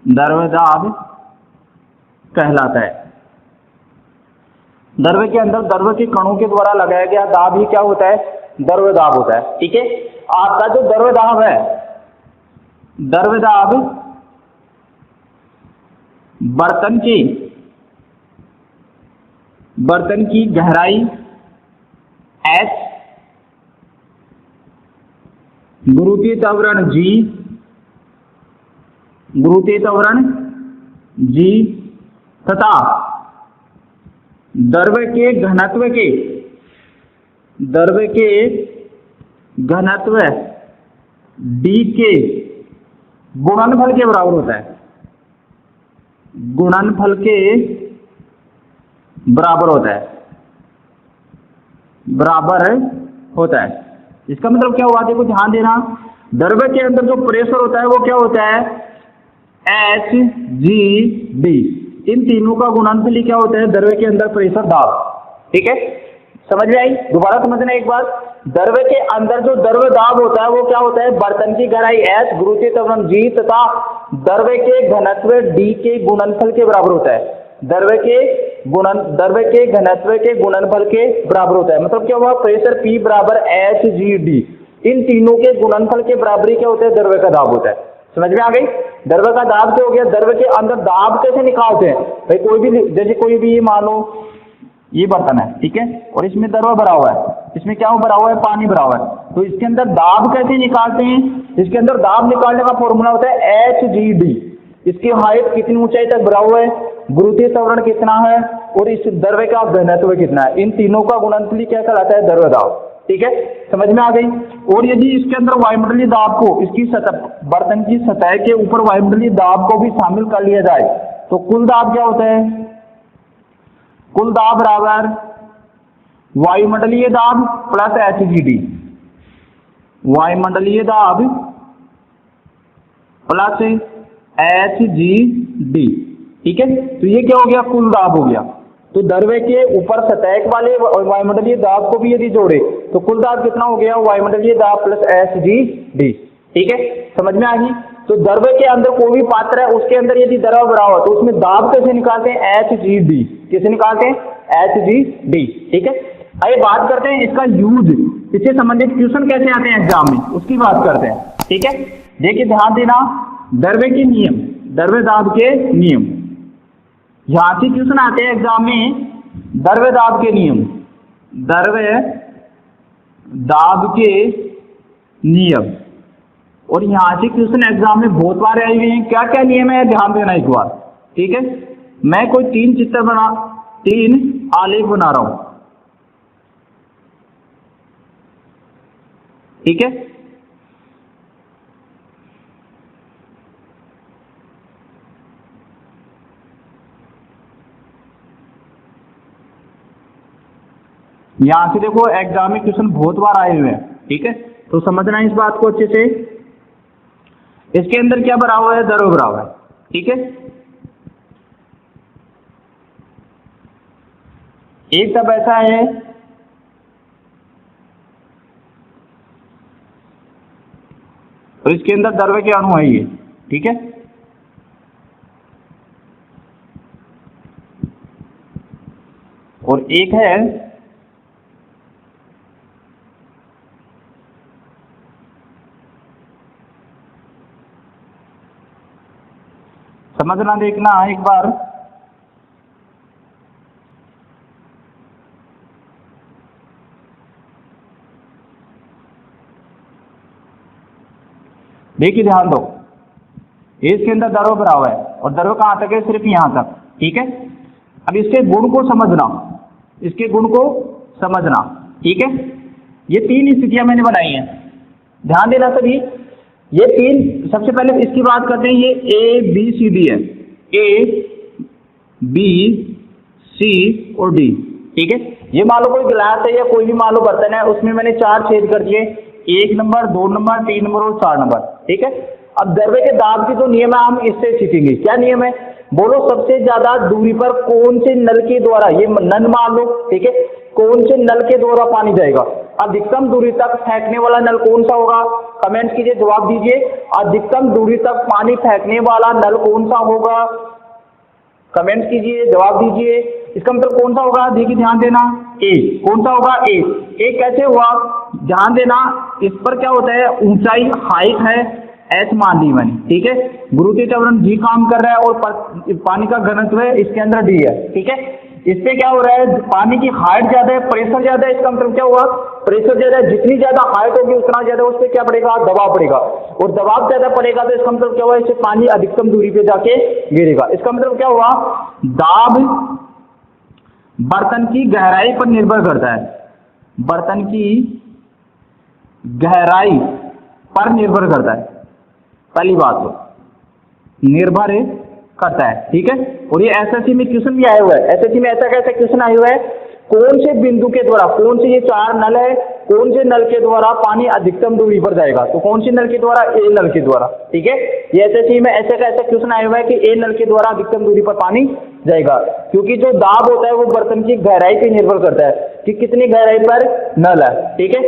द्रव्य दाब कहलाता है। द्रव्य के अंदर द्रव्य के कणों के द्वारा लगाया गया दाब ही क्या होता है? द्रव्य दाब होता है। ठीक है, आपका जो द्रव्य दाब है, द्रव्य दाब बर्तन की गहराई h, गुरुत्वीय त्वरण g तथा द्रव्य के घनत्व d के गुणनफल के बराबर होता है। गुणनफल के बराबर होता है। इसका मतलब क्या हुआ? देखो ध्यान देना, द्रव्य के अंदर जो प्रेशर होता है वो क्या होता है? Hg/d। इन तीनों का गुणनफल ही क्या होता है? द्रव्य के अंदर प्रेशर दाब। ठीक है, समझ में आई? दोबारा समझना एक बार, द्रव्य के अंदर जो द्रव्य दाब होता है वो क्या होता है? बर्तन की गहराई h, गुरुत्वीय त्वरण g तथा द्रव्य के घनत्व d के गुणनफल के बराबर होता है। द्रव्य के घनत्व के गुणनफल के बराबर होता है। मतलब क्या हुआ? प्रेशर P बराबर Hg/d। इन तीनों के गुणनफल के बराबर क्या होता है? द्रव्य का दाब होता है। समझ में आ गई? द्रव्य का दाब क्या हो गया? द्रव्य के अंदर दाब कैसे निकालते हैं भाई? कोई भी मान लो ये बर्तन है, ठीक है, और इसमें द्रव्य भरा हुआ है, इसमें क्या भरा हुआ है? पानी भरा हुआ है। तो इसके अंदर दाब कैसे निकालते हैं? इसके अंदर दाब निकालने का फॉर्मूला होता है Hg/d। इसकी हाइट कितनी ऊंचाई तक भरा हुआ है, गुरुत्वीय त्वरण कितना है, और इस द्रव्य का घनत्व कितना है, इन तीनों का गुणनफल क्या कहलाता है? द्रव्य दाब। ठीक है, समझ में आ गई? और यदि इसके अंदर वायुमंडलीय दाब को, इसकी सतह, बर्तन की सतह के ऊपर वायुमंडलीय दाब को भी शामिल कर लिया जाए तो कुल दाब क्या होता है? कुल दाब बराबर वायुमंडलीय दाब प्लस Hg/d। वायुमंडलीय दाब प्लस Hg/d। ठीक है, तो ये क्या हो गया? कुल दाब हो गया। तो द्रव्य के ऊपर सतह वाले वायुमंडलीय दाब को भी यदि जोड़े तो कुल दाब कितना हो गया, वायुमंडलीय दाब प्लस Hg/d। ठीक है, समझ में आ गई। तो द्रव्य के अंदर कोई भी पात्र है उसके अंदर यदि द्रव भरा हुआ तो उसमें दाब कैसे निकालते हैं, Hg/d। कैसे निकालते हैं, Hg/d। ठीक है, आइए बात करते हैं इसका यूज, इससे संबंधित क्वेश्चन कैसे आते हैं एग्जाम में, उसकी बात करते हैं। ठीक है, देखिए ध्यान देना, द्रव्य के नियम, द्रव्य दाब के नियम, यहां से क्वेश्चन आते हैं एग्जाम में, द्रव्य दाब के नियम, द्रव्य दाब के नियम। और यहां से क्वेश्चन एग्जाम में बहुत बार आए हुए हैं। क्या क्या नियम है ध्यान देना एक बार। ठीक है, मैं कोई तीन आलेख बना रहा हूं। ठीक है, यहां से देखो एग्जाम में क्वेश्चन बहुत बार आए हुए हैं। ठीक है, तो समझना इस बात को अच्छे से। इसके अंदर क्या भरा हुआ है, द्रव्य भरा हुआ है। ठीक है, एक तब ऐसा है और इसके अंदर द्रव्य के अणु है ये। ठीक है, और एक है समझना, देखना एक बार, देखिए ध्यान दो, इसके अंदर द्रव्य भरा हुआ है और द्रव्य कहां तक है, सिर्फ यहां तक। ठीक है, अब इसके गुण को समझना, इसके गुण को समझना। ठीक है, ये तीन स्थितियां मैंने बनाई हैं, ध्यान देना सभी। ये तीन, सबसे पहले इसकी बात करते हैं, ये ABCD है, ABC और D। ठीक है, ये मान लो कोई गिलास है या कोई भी मान लो बर्तन है, उसमें मैंने 4 छेद कर दिए, 1 नंबर, 2 नंबर, 3 नंबर और 4 नंबर। ठीक है, अब द्रव्य के दाब की जो नियम है हम इससे सीखेंगे। क्या नियम है, बोलो सबसे ज्यादा दूरी पर कौन से नल के द्वारा, ये नल मान लो। ठीक है, कौन से नल के द्वारा पानी जाएगा, अधिकतम दूरी तक फेंकने वाला नल कौन सा होगा, कमेंट कीजिए, जवाब दीजिए। अधिकतम दूरी तक पानी फेंकने वाला नल कौन सा होगा, कमेंट कीजिए, जवाब दीजिए। इसका मतलब कौन सा होगा, देखिए ध्यान देना, ए। कौन सा होगा, ए कैसे हुआ, ध्यान देना, इस पर क्या होता है, ऊंचाई हाइट है एच मान ली मैंने। ठीक है, गुरुत्वीय त्वरण जी काम कर रहा है और पानी का घनत्व है इसके अंदर डी है। ठीक है, इससे क्या हो रहा है, पानी की हाइट ज्यादा है, प्रेशर ज्यादा है, इसका मतलब क्या हुआ, प्रेशर ज्यादा है, जितनी ज्यादा हाइट होगी उतना ज्यादा उस पर क्या पड़ेगा, दबाव पड़ेगा, और दबाव ज्यादा पड़ेगा तो इसका मतलब क्या हुआ, इससे पानी अधिकतम दूरी पे जाके गिरेगा। इसका मतलब क्या हुआ, दाब बर्तन की गहराई पर निर्भर करता है, बर्तन की गहराई पर निर्भर करता है, पहली बात तो निर्भर करता है। ठीक है, और ये एसएससी में क्वेश्चन भी आया हुआ है, एसएससी में ऐसा कैसा क्वेश्चन आया हुआ है, कौन से बिंदु के द्वारा, कौन से ये 4 नल है, कौन से नल के द्वारा पानी अधिकतम दूरी पर जाएगा, तो कौन सी नल के द्वारा, ए नल के द्वारा। ठीक है, ये एसएससी में ऐसा कैसा क्वेश्चन आया हुआ है कि ए नल के द्वारा अधिकतम दूरी पर पानी जाएगा, क्योंकि जो दाब होता है वो बर्तन की गहराई पर निर्भर करता है कि कितनी गहराई पर नल है। ठीक है,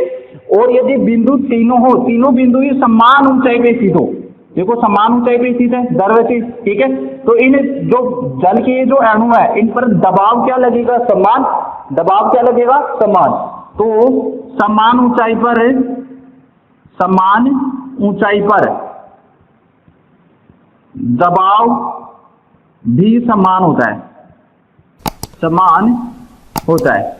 और यदि बिंदु तीनों हो, तीनों बिंदु ही समान ऊंचाई पे स्थित हो, देखो समान ऊंचाई पे स्थित है द्रव्य से। ठीक है, तो इन जो जल के जो अणु है इन पर दबाव क्या लगेगा, समान, दबाव क्या लगेगा, समान। तो समान ऊंचाई पर, समान ऊंचाई पर दबाव भी समान होता है, समान होता है।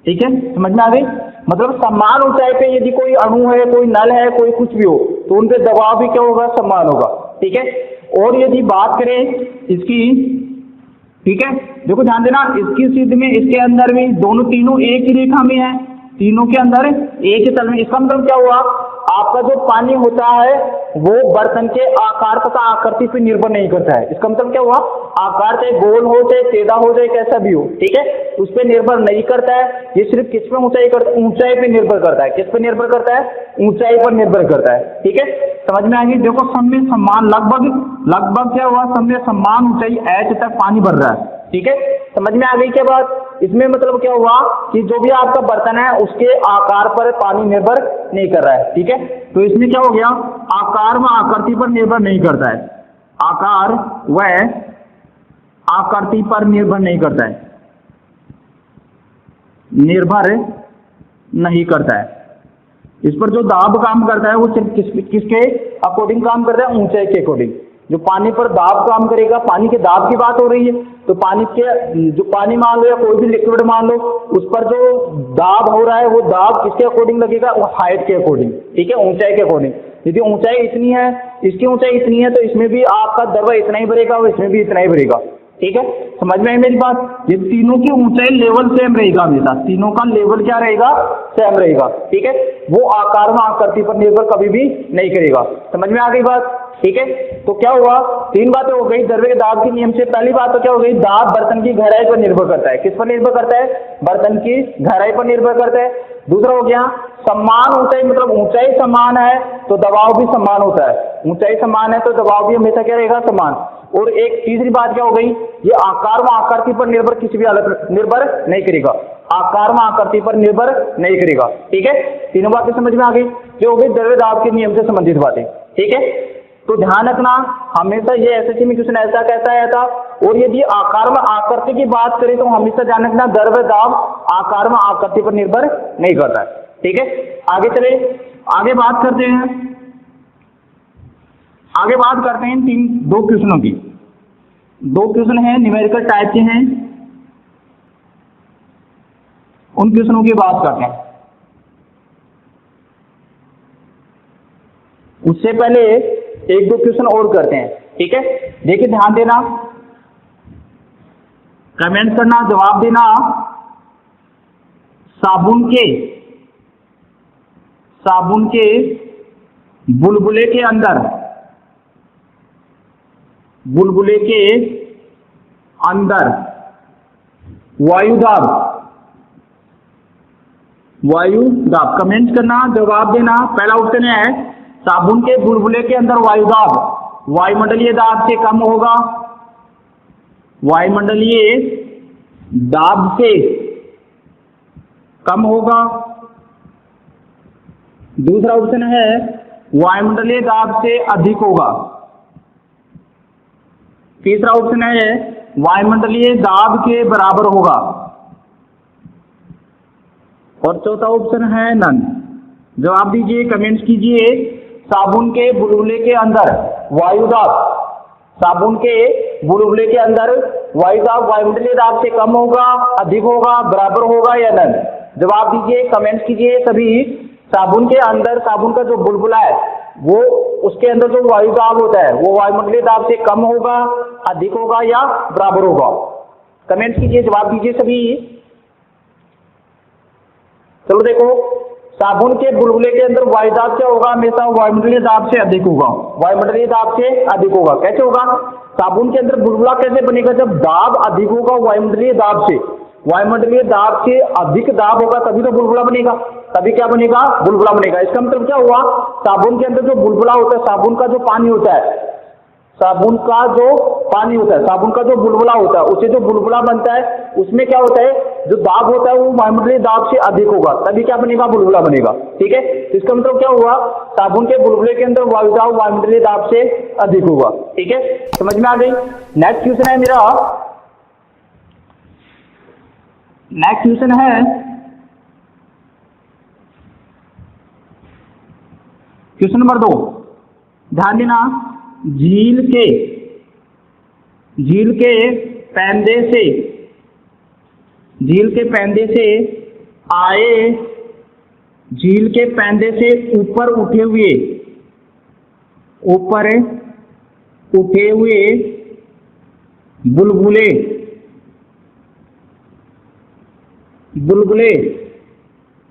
ठीक है, समझ में आ गई, मतलब समान ऊंचाई पे यदि कोई अणु है, कोई नल है, कोई कुछ भी हो, तो उन पे दबाव भी क्या होगा, समान होगा। ठीक है, और यदि बात करें इसकी, ठीक है, देखो ध्यान देना, इसकी स्थिति में, इसके अंदर भी दोनों तीनों एक ही रेखा में है, तीनों के अंदर एक ही तल में। इसका मतलब क्या हुआ, आपका जो पानी होता है वो बर्तन के आकार तथा आकृति पर निर्भर नहीं करता है। इसका मतलब क्या हुआ, आकार चाहे गोल हो, चाहे टेढ़ा हो, चाहे कैसा भी हो, ठीक है, उस पर निर्भर नहीं करता है। ये सिर्फ किस पे ऊंचाई करता है, ऊंचाई पे निर्भर करता है। किस पे निर्भर करता है, ऊंचाई पर निर्भर करता है। ठीक है, समझ में आएगी। देखो सब में समान, लगभग क्या हुआ, सब में समान ऊंचाई एच तक पानी भर रहा है। ठीक है, समझ में आ गई क्या बात। इसमें मतलब क्या हुआ कि जो भी आपका बर्तन है उसके आकार पर पानी निर्भर नहीं कर रहा है। ठीक है, तो इसमें क्या हो गया, आकार व आकृति पर निर्भर नहीं करता है, आकार व आकृति पर निर्भर नहीं करता है, निर्भर नहीं करता है। इस पर जो दाब काम करता है वो सिर्फ किसके अकॉर्डिंग काम करता है, ऊंचाई के अकॉर्डिंग। जो पानी पर दाब काम करेगा, पानी के दाब की बात हो रही है, तो पानी के जो पानी मान लो या कोई भी लिक्विड मान लो, उस पर जो दाब हो रहा है वो दाब किसके अकॉर्डिंग लगेगा, वो हाइट के अकॉर्डिंग। ठीक है, ऊंचाई के अकॉर्डिंग। यदि ऊंचाई इतनी है, इसकी ऊंचाई इतनी है, तो इसमें भी आपका दरवा इतना ही भरेगा और इसमें भी इतना ही भरेगा। ठीक है, समझ में आई मेरी बात। ये तीनों की ऊंचाई लेवल सेम रहेगा हमेशा, तीनों का लेवल क्या रहेगा, सेम रहेगा। ठीक है, वो आकार में आकृति पर निर्भर कभी भी नहीं करेगा। समझ में आ गई बात। ठीक है, तो क्या हुआ, तीन बातें हो गई दरवे के दाब के नियम से। पहली बात तो क्या हो गई, दाब बर्तन की गहराई पर निर्भर करता है। किस पर निर्भर करता है, बर्तन की गहराई पर निर्भर करता है। दूसरा हो गया समान ऊंचाई, मतलब ऊंचाई समान है तो दबाव भी समान होता है, ऊंचाई समान है तो दबाव भी हमेशा क्या रहेगा, समान। और एक तीसरी बात क्या हो गई, ये आकार व आकृति पर निर्भर किसी भी हालत निर्भर नहीं करेगा, आकार व आकृति पर निर्भर नहीं करेगा। ठीक है, तीनों बातें समझ में आ गई, जो हो गई द्रव्य दाब के नियम से संबंधित बातें। ठीक है, तो ध्यान रखना हमेशा ये एसएससी में क्वेश्चन ऐसा कैसा आया था। और यदि आकार में आकृति की बात करें तो हमेशा ध्यान रखना द्रव्य दाब आकार में आकृति पर निर्भर नहीं करता है। ठीक है, आगे चले, आगे बात करते हैं, आगे बात करते हैं दो क्वेश्चनों की। दो क्वेश्चन हैं, न्यूमेरिकल टाइप के हैं, उन क्वेश्चनों की बात करते हैं। उससे पहले एक दो क्वेश्चन और करते हैं। ठीक है, देखिए ध्यान देना, कमेंट करना, जवाब देना। साबुन के बुलबुले के अंदर, बुलबुले के अंदर वायुदाब, कमेंट करना, जवाब देना। पहला ऑप्शन है साबुन के बुलबुले के अंदर वायुदाब वायुमंडलीय दाब से कम होगा, वायुमंडलीय दाब से कम होगा। दूसरा ऑप्शन है वायुमंडलीय दाब से अधिक होगा। तीसरा ऑप्शन है वायुमंडलीय दाब के बराबर होगा। और चौथा ऑप्शन है नन। जवाब दीजिए, कमेंट्स कीजिए। साबुन के बुलबुले के अंदर वायुदाब, साबुन के बुलबुले के अंदर वायुदाब वायुमंडलीय दाब से कम होगा, अधिक होगा, बराबर होगा या नन। जवाब दीजिए, कमेंट्स कीजिए सभी। साबुन के अंदर, साबुन का जो बुलबुला है वो, उसके अंदर जो वायुदाब होता है वो वायुमंडलीय दाब से कम होगा, अधिक होगा या बराबर होगा। कमेंट कीजिए, जवाब दीजिए सभी। चलो देखो, साबुन के बुलबुले के अंदर वायुदाब क्या होगा, हमेशा वायुमंडलीय दाब से अधिक होगा, वायुमंडलीय दाब से अधिक होगा। कैसे होगा, साबुन के अंदर बुलबुला कैसे बनेगा, जब दाब अधिक होगा वायुमंडलीय दाब से, वायुमंडलीय दाब से अधिक दाब होगा तभी तो बुलबुला बनेगा, तभी क्या बनेगा, बुलबुला बनेगा। इसका मतलब क्या हुआ, साबुन के अंदर जो बुलबुला होता है, साबुन का जो पानी होता है, साबुन का जो पानी होता है, साबुन का जो बुलबुला होता है, उससे जो बुलबुला बनता है उसमें क्या होता है, जो दाब होता है वो वायुमंडलीय दाब से अधिक होगा, तभी क्या बनेगा, बुलबुला बनेगा। ठीक है, तो इसका मतलब क्या हुआ, साबुन के बुलबुले के अंदर वायुदाब वायुमंडलीय दाब से अधिक होगा। ठीक है, समझ में आ गई। नेक्स्ट क्वेश्चन है मेरा, नेक्स्ट क्वेश्चन है क्वेश्चन नंबर 2। ध्यान देना, झील के पैंदे से आए, झील के पैंदे से ऊपर उठे हुए बुलबुले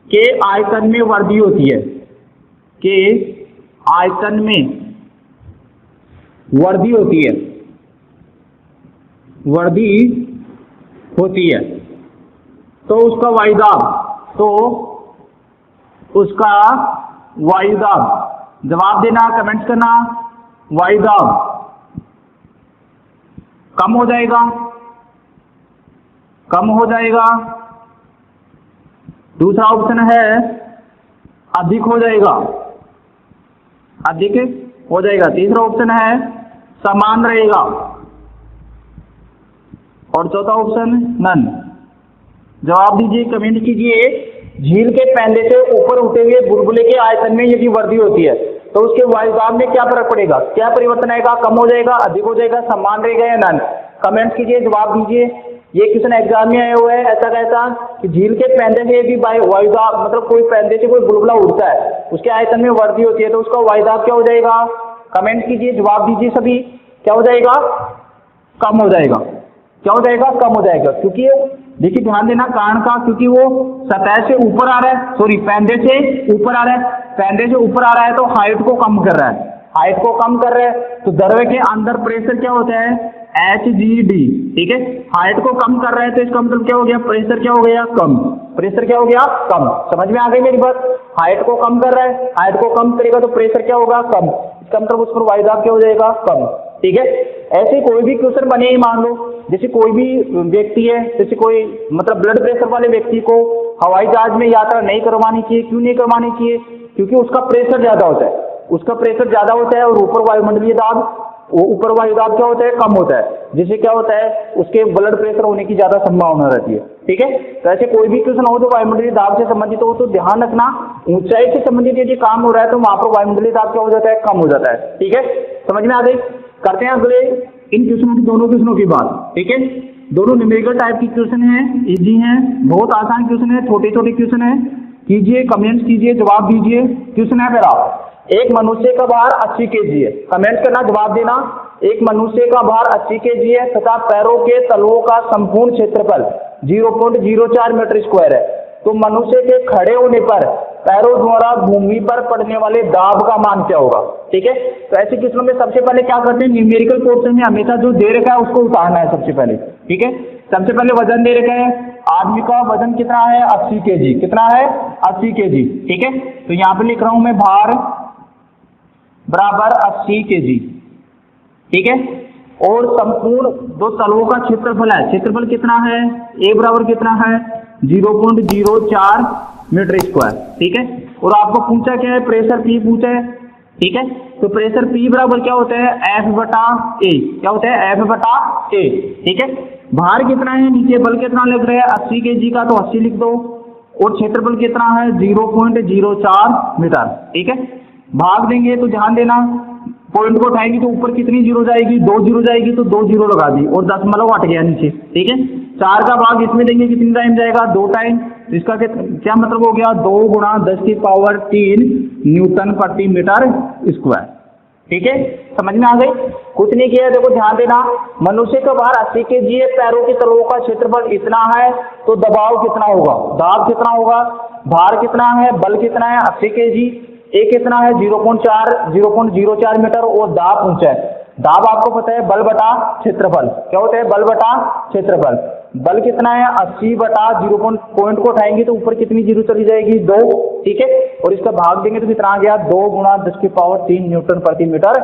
के आयतन में वृद्धि होती है, के आयतन में वृद्धि होती है, तो उसका वायुदाब, जवाब देना, कमेंट्स करना। वायुदाब कम हो जाएगा, कम हो जाएगा। दूसरा ऑप्शन है अधिक हो जाएगा, अधिक हो जाएगा। तीसरा ऑप्शन है समान रहेगा और चौथा ऑप्शन नन। जवाब दीजिए, कमेंट कीजिए। झील के पैंदे से ऊपर उठे हुए बुलबुले के आयतन में यदि वृद्धि होती है तो उसके वायुदाब में क्या फर्क पड़ेगा, क्या परिवर्तन आएगा, कम हो जाएगा, अधिक हो जाएगा, समान रहेगा या नन। कमेंट कीजिए, जवाब दीजिए। ये क्वेश्चन एग्जाम में आए हुए हैं। ऐसा कहता कि झील के पैंदे से यदि वायुदाब मतलब कोई पैंदे से कोई बुलबुला उड़ता है, उसके आयतन में वृद्धि होती है तो उसका वायुदाब क्या हो जाएगा। कमेंट कीजिए, जवाब दीजिए सभी। क्या हो जाएगा, कम हो जाएगा। क्या हो जाएगा, कम हो जाएगा। क्योंकि देखिए ध्यान देना कारण का, क्योंकि वो सतह से ऊपर आ रहा है, सॉरी पैंदे से ऊपर आ रहा है, पैंदे से ऊपर आ रहा है तो हाइट को कम कर रहा है, हाइट को कम कर रहा है तो द्रव के अंदर प्रेशर क्या होता है, HGD। ठीक है, हाइट को कम कर रहा है तो इसका मतलब क्या हो गया, प्रेशर क्या हो गया, कम। प्रेशर क्या हो गया, कम। समझ में आ गई मेरी बात। हाइट को कम कर रहा है, हाइट को कम करेगा तो प्रेशर क्या होगा, कम। इसका मतलब उस पर वायुदाब क्या हो जाएगा, कम। ठीक है, ऐसे कोई भी क्वेश्चन बने ही मान लो, जैसे कोई भी व्यक्ति है, जैसे कोई मतलब ब्लड प्रेशर वाले व्यक्ति को हवाई जहाज में यात्रा नहीं करवानी चाहिए। क्यों नहीं करवानी चाहिए, क्योंकि उसका प्रेशर ज्यादा होता है, उसका प्रेशर ज्यादा होता है और ऊपर वायुमंडलीय दाब, वो ऊपर वायुदाब क्या होता है, कम होता है, जिससे क्या होता है उसके ब्लड प्रेशर होने की ज्यादा संभावना रहती है। ठीक है, तो ऐसे कोई भी क्वेश्चन हो तो वायुमंडलीय दाब से संबंधित हो तो ध्यान रखना, ऊंचाई से संबंधित यदि काम हो रहा है तो वहां पर वायुमंडलीय दाब क्या हो जाता है, कम हो जाता है। ठीक है, समझ में आ गई। करते हैं अगले इन क्वेश्चनों की, दोनों क्वेश्चनों की बात। ठीक है, दोनों न्यूमेरिकल टाइप की क्वेश्चन है, इजी है, बहुत आसान क्वेश्चन है, छोटे छोटे क्वेश्चन है। कीजिए, कमेंट कीजिए, जवाब दीजिए। क्वेश्चन है मेरा, एक मनुष्य का भार 80 kg है। कमेंट करना, जवाब देना। एक मनुष्य का भार 80 kg है तथा पैरों के तलवों का संपूर्ण क्षेत्रफल 0.04 मीटर स्क्वायर है, तो मनुष्य के खड़े होने पर पैरों द्वारा भूमि पर पड़ने वाले दाब का मान क्या होगा। ठीक है, तो ऐसे क्वेश्चनों में सबसे पहले क्या करते हैं, न्यूमेरिकल पोर्शन में हमेशा जो दे रखा है उसको उतारना है सबसे पहले। ठीक है, सबसे पहले वजन दे रखा है, आदमी का वजन कितना है, 80 kg। कितना है, 80 kg। ठीक है, तो यहाँ पे लिख रहा हूं मैं, भार बराबर 80 kg। ठीक है, और संपूर्ण जो तलवों का क्षेत्रफल है, क्षेत्रफल कितना है, ए बराबर कितना है, 0.04 मीटर स्क्वायर। ठीक है, और आपको पूछा क्या है, प्रेशर P पूछा है। ठीक है, तो प्रेशर P बराबर क्या होता है, F/A। क्या होता है, F/A। ठीक है, भार कितना है, नीचे बल कितना लग रहा है 80 kg का, तो 80 लिख दो, और क्षेत्रफल कितना है 0.04 मीटर। ठीक है, भाग देंगे तो ध्यान देना, पॉइंट को उठाएंगे तो ऊपर कितनी जीरो जाएगी, 2 जीरो जाएगी, तो 2 जीरो लगा दी और दशमलव हट गया नीचे। ठीक है, 4 का भाग इसमें देंगे कितनी टाइम जाएगा, 2 टाइम। तो इसका क्या मतलब हो गया, 2 × 10⁻³ न्यूटन प्रति मीटर स्क्वायर। ठीक है, समझ में आ गई। कुछ नहीं किया, देखो ध्यान देना, मनुष्य का भार 80 kg है, पैरों के तलवों का क्षेत्रफल इतना है, तो दबाव कितना होगा, दाब कितना होगा, भार कितना है, बल कितना है 80 kg, ए कितना है 0.04 मीटर, और दाब ऊंचा है। दाब आपको पता है बल बटा क्षेत्रफल। क्या होता है, बल बटा क्षेत्रफल। बल कितना है 80/0 पॉइंट को उठाएंगे तो ऊपर कितनी जीरो चली जाएगी, 2। ठीक है, और इसका भाग देंगे तो कितना आ गया, 2 × 10⁻³ न्यूटन प्रति मीटर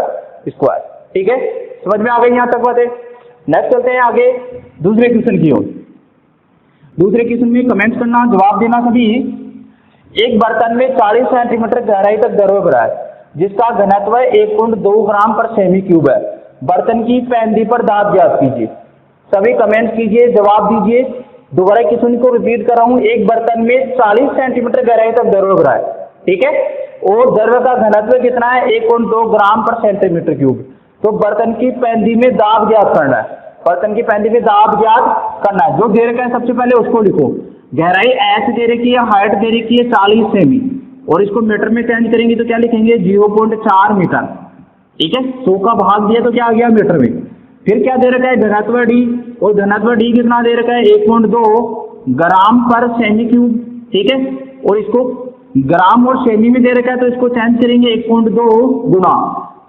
स्क्वायर। ठीक है, समझ में आ गई यहाँ तक बातें। नेक्स्ट चलते हैं आगे दूसरे क्वेश्चन की ओर। दूसरे क्वेश्चन में कमेंट करना, जवाब देना सभी। एक बर्तन में 40 सेंटीमीटर गहराई तक द्रव भरा है जिसका घनत्व 1.2 ग्राम पर सेमी क्यूब है। बर्तन की पैंदी पर दाब ज्ञात कीजिए। सभी कमेंट कीजिए, जवाब दीजिए। दोबारा क्वेश्चन को रिपीट कर रहा हूं, एक बर्तन में 40 सेंटीमीटर गहराई तक द्रव भरा है, ठीक है, और द्रव का घनत्व कितना है, 1.2 ग्राम पर सेंटीमीटर क्यूब। तो बर्तन की पैंदी में दाब ज्ञात करना है, बर्तन की पैंदी में दाब ज्ञात करना है। जो दे रखा है सबसे पहले उसको लिखो। गहराई एच दे रखी है, हाइट दे रखी है 40 सेमी, और इसको मीटर में चेंज करेंगे तो क्या लिखेंगे 0.4 मीटर। ठीक है, 100 का भाग दिया तो क्या आ गया मीटर में। फिर क्या दे रखा है घनत्व डी, और घनत्व डी कितना दे रखा है 1.2 ग्राम पर सेमी क्यूब। ठीक है, और इसको ग्राम और सेमी में दे रखा है तो इसको चेंज करेंगे 1.2 गुना,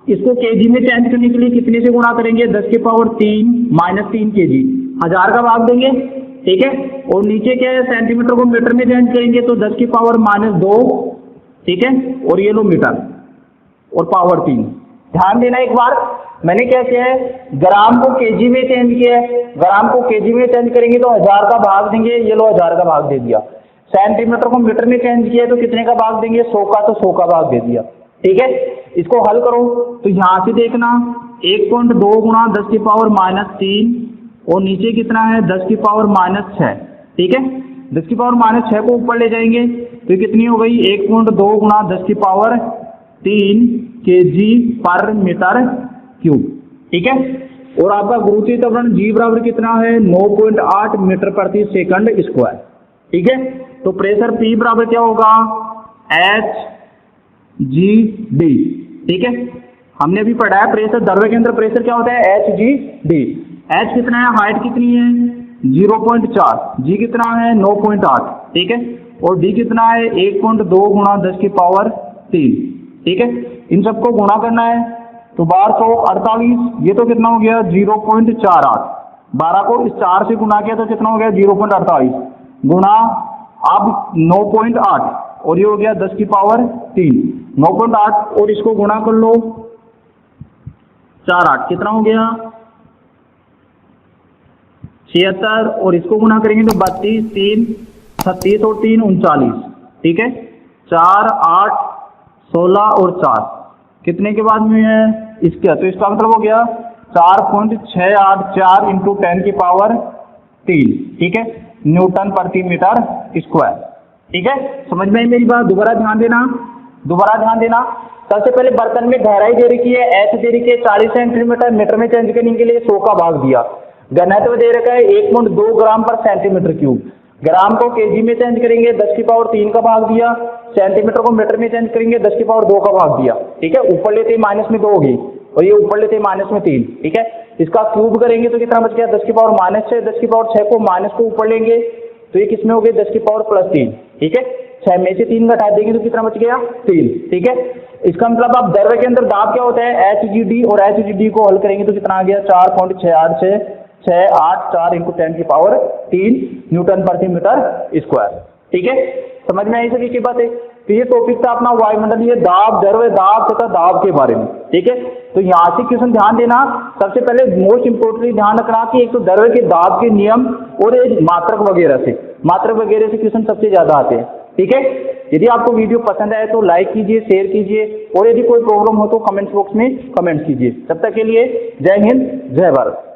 इसको केजी में चेंज करने के लिए कितने से गुणा करेंगे 10⁻³ -3 केजी। 1000 का भाग देंगे, ठीक है, और नीचे क्या है सेंटीमीटर को मीटर में चेंज करेंगे तो 10⁻⁻², ठीक है, और ये लो मीटर और पावर 3, ध्यान देना एक बार, मैंने क्या किया है, ग्राम को केजी में चेंज किया है, ग्राम को केजी में चेंज करेंगे तो 1000 का भाग देंगे, ये लो 1000 का भाग दे दिया। सेंटीमीटर को मीटर में चेंज किया तो कितने का भाग देंगे, 100 का, तो 100 का भाग दे दिया। ठीक है, इसको हल करो तो यहाँ से देखना 1.2 गुणा 10 की पावर -3 और नीचे कितना है 10 की पावर -6। ठीक है, 10 की पावर -6 को ऊपर ले जाएंगे तो कितनी हो गई, 1.2 गुणा 10 की पावर 3 kg पर मीटर क्यूब। ठीक है, और आपका गुरुत्वीय त्वरण G बराबर कितना है, 9.8 मीटर प्रति सेकंड स्क्वायर। ठीक है, तो प्रेशर P बराबर क्या होगा, HGD। ठीक है, हमने अभी पढ़ा है प्रेशर, द्रव्य के अंदर प्रेशर क्या होता है, HGD। H कितना है, हाइट कितनी है 0.4, G कितना है 9.8। ठीक है, और D कितना है 1.2 गुणा 10 की पावर 3। ठीक है, इन सबको गुणा करना है तो 1248, ये तो कितना हो गया 0.48, 12 को इस 4 से गुणा किया तो कितना हो गया 0.48 गुणा अब 9.8 और ये हो गया 10 की पावर 3, 9.8 और इसको गुणा कर लो 48, कितना हो गया 76 और इसको गुणा करेंगे तो 32, 3 36 और 3 39। ठीक है, 4 8 16 और 4 कितने के बाद में है इसका, तो इसका मतलब हो गया 4.684 इंटू 10 की पावर 3। ठीक है, न्यूटन प्रति मीटर स्क्वायर। ठीक है, समझ में आई मेरी बात, दोबारा ध्यान देना। सबसे पहले बर्तन में गहराई दे रखी है, एच दे रखी है 40 सेंटीमीटर, मीटर में चेंज करने के लिए 100 का भाग दिया। घनत्व दे रखा है 1.2 ग्राम पर सेंटीमीटर क्यूब, ग्राम को केजी में चेंज करेंगे 10 की पावर 3 का भाग दिया, सेंटीमीटर को मीटर में चेंज करेंगे 10 की पावर 2 का भाग दिया। ठीक है, ऊपर लेते ही माइनस में 2 होगी और ये ऊपर लेते ही माइनस में 3। ठीक है, इसका क्यूब करेंगे तो कितना बच गया 10 की पावर -6, 10 की पावर 6 को माइनस को ऊपर लेंगे तो ये किसमें हो गया 10 की पावर +3। ठीक है, 6 में से 3 घटा देंगे तो कितना बच गया 3। ठीक है, इसका मतलब आप द्रव्य के अंदर दाब क्या होता है HGD, और HGD को हल करेंगे तो कितना आ गया 4.684 इंटू 10 की पावर 3 न्यूटन प्रति मीटर स्क्वायर। ठीक है, समझ में आई सभी की बात है। तो ये टॉपिक था अपना वायुमंडलीय दाब, द्रव्य दाब तथा दाब के बारे में। ठीक है, तो यहाँ से क्वेश्चन ध्यान देना, सबसे पहले मोस्ट इंपोर्टेंटली ध्यान रखना कि एक तो द्रव्य के दाब के नियम और मात्रक वगैरह से क्वेश्चन सबसे ज्यादा आते हैं। ठीक है, यदि आपको वीडियो पसंद आए तो लाइक कीजिए, शेयर कीजिए और यदि कोई प्रॉब्लम हो तो कमेंट बॉक्स में कमेंट कीजिए। तब तक के लिए जय हिंद, जय भारत।